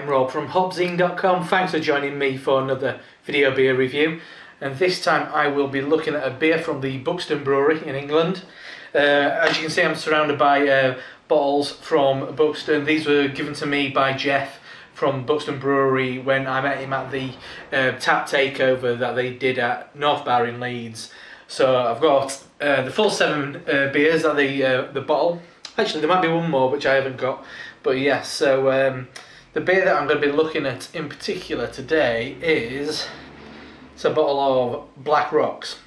Rob from HopZine.com. Thanks for joining me for another video beer review. And this time I will be looking at a beer from the Buxton Brewery in England. As you can see, I'm surrounded by bottles from Buxton. These were given to me by Geiff from Buxton Brewery when I met him at the tap takeover that they did at North Bar in Leeds. So I've got the full 7 beers at the bottle. Actually, there might be one more which I haven't got. But yes, so the beer that I'm going to be looking at in particular today is a bottle of Black Rocks,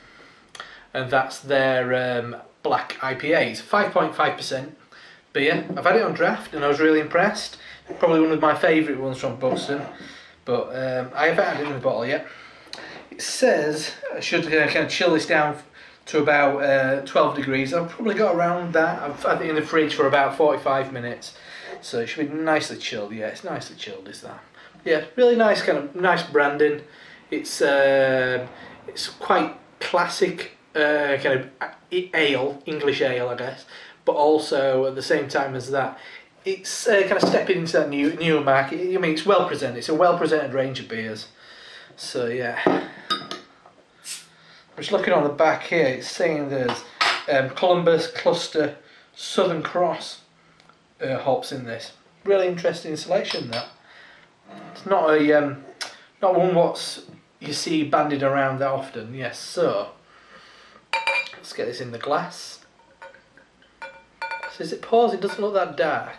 and that's their black IPA. It's 5.5% beer. I've had it on draft and I was really impressed. Probably one of my favourite ones from Buxton, but I haven't had it in the bottle yet. It says I should kind of chill this down to about 12 degrees. I've probably got around that. I've had it in the fridge for about 45 minutes. So it should be nicely chilled. Yeah, it's nicely chilled, is that? Yeah, really nice, kind of nice branding. It's quite classic kind of ale, English ale, I guess. But also at the same time as that, it's kind of stepping into that newer market. I mean, it's well presented. It's a well presented range of beers. So yeah, I'm just looking on the back here. It's saying there's Columbus, Cluster, Southern Cross hops in this. Really interesting selection. That it's not a not one what's you see bandied around that often. Yes, so let's get this in the glass. So as it pours, it doesn't look that dark,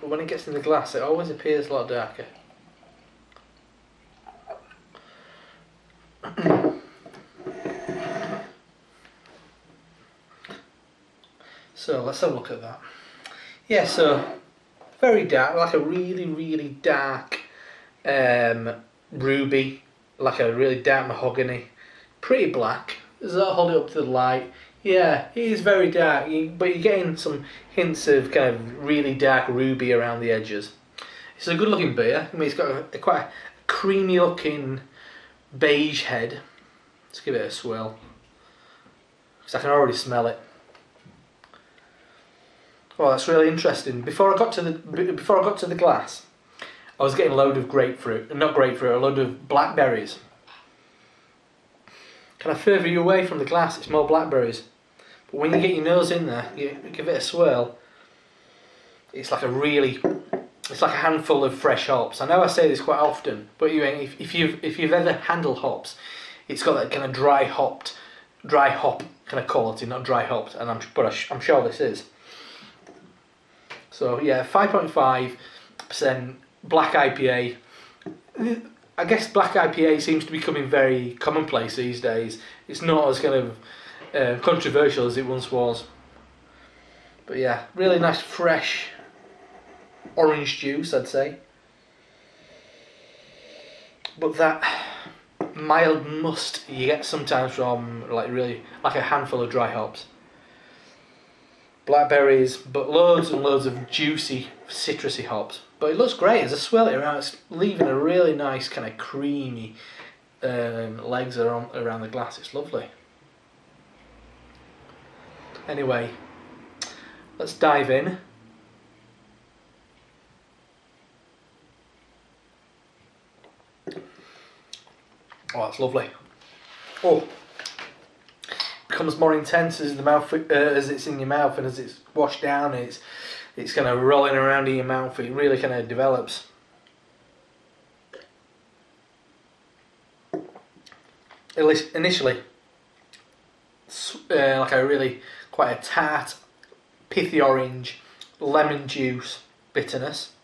but when it gets in the glass, it always appears a lot darker. So let's have a look at that. Yeah, so very dark, like a really dark ruby, like a really dark mahogany, pretty black. Does that hold it up to the light? Yeah, it is very dark, but you're getting some hints of kind of really dark ruby around the edges. It's a good looking beer. I mean, it's got quite a creamy looking beige head. Let's give it a swirl, because I can already smell it. Oh, that's really interesting. Before I got to the glass, I was getting a load of not grapefruit, a load of blackberries. Kind of further you away from the glass, it's more blackberries. But when you get your nose in there, you give it a swirl. It's like a handful of fresh hops. I know I say this quite often, but if you've ever handled hops, it's got that kind of dry hop kind of quality, not dry hopped. And I'm sure this is. So yeah, 5.5% black IPA. I guess black IPA seems to be becoming very commonplace these days. It's not as kind of controversial as it once was. But yeah, really nice fresh orange juice, I'd say. But that mild must you get sometimes from like a handful of dry hops. Blackberries, but loads and loads of juicy citrusy hops. But it looks great as I swirl it around. It's leaving a really nice kind of creamy legs around the glass. It's lovely. Anyway, let's dive in. Oh, that's lovely. Oh. Becomes more intense as as it's in your mouth and as it's washed down and it's kind of rolling around in your mouth. It really kind of develops. At least initially, like quite a tart, pithy orange, lemon juice bitterness,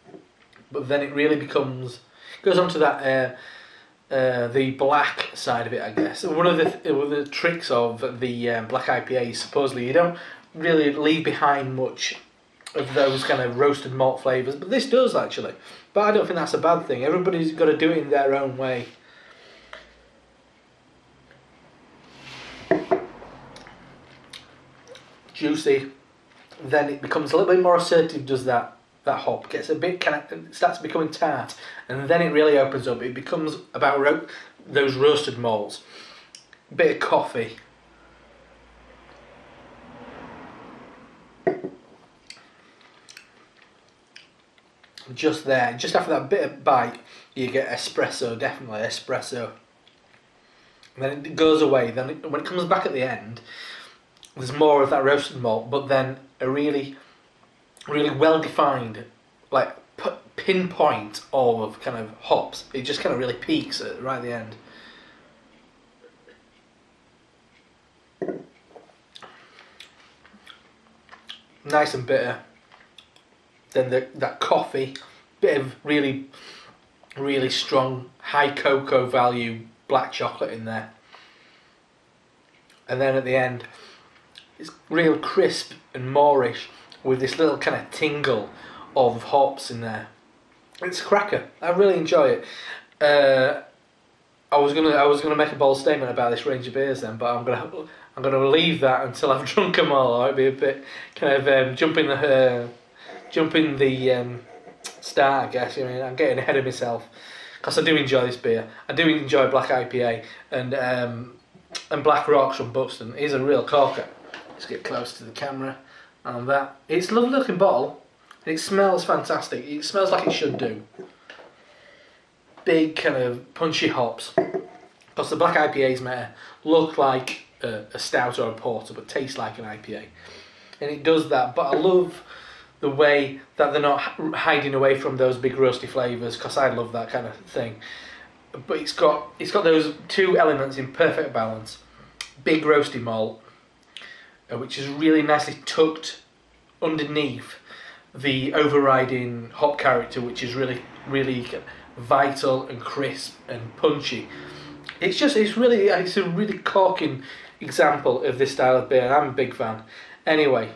but then it really goes on to that. The black side of it, I guess. One of the tricks of the black IPA is supposedly you don't really leave behind much of those kind of roasted malt flavours, but this does actually. But I don't think that's a bad thing. Everybody's got to do it in their own way. Juicy, then it becomes a little bit more assertive. Does that hop gets a bit starts becoming tart, and then it really opens up. It becomes about those roasted malts, a bit of coffee, just there. Just after that bit of bite, you get espresso, definitely espresso. And then it goes away. Then when it comes back at the end, there's more of that roasted malt, but then a really, really well-defined, like pinpoint of kind of hops. It just kind of really peaks right at the end. Nice and bitter. Then that coffee, bit of really, really strong high cocoa value black chocolate in there. And then at the end, it's real crisp and moreish with this little kind of tingle of hops in there. It's a cracker. I really enjoy it. I was gonna make a bold statement about this range of beers then, but I'm gonna leave that until I've drunk them all. It'd be a bit kind of jumping the start, I guess. I mean, I'm getting ahead of myself because I do enjoy this beer. I do enjoy Black IPA, and Black Rocks from Buxton is a real corker. Let's get close to the camera and that. It's a lovely looking bottle. It smells fantastic. It smells like it should do. Big kind of punchy hops. Because the Black IPAs may look like a stout or a porter, but taste like an IPA. And it does that. But I love the way that they're not hiding away from those big roasty flavours, because I love that kind of thing. But it's got those two elements in perfect balance. Big roasty malt, which is really nicely tucked underneath the overriding hop character, which is really, really vital and crisp and punchy. It's a really corking example of this style of beer, and I'm a big fan. Anyway,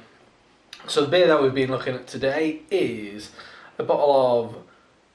so the beer that we've been looking at today is a bottle of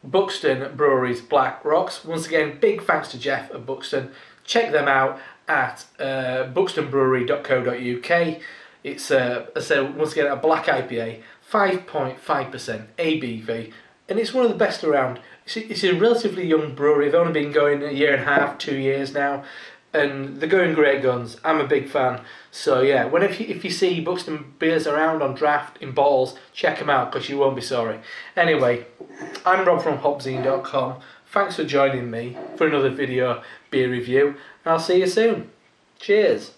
Buxton Brewery's Black Rocks. Once again, big thanks to Geiff at Buxton. Check them out at buxtonbrewery.co.uk. It's once again a black IPA, 5.5% ABV, and it's one of the best around. It's a relatively young brewery. They've only been going a year and a half, 2 years now, and they're going great guns. I'm a big fan. So yeah, if you see Buxton beers around on draft in bottles, check them out because you won't be sorry. Anyway, I'm Rob from HopZine.com. Thanks for joining me for another video beer review, and I'll see you soon. Cheers.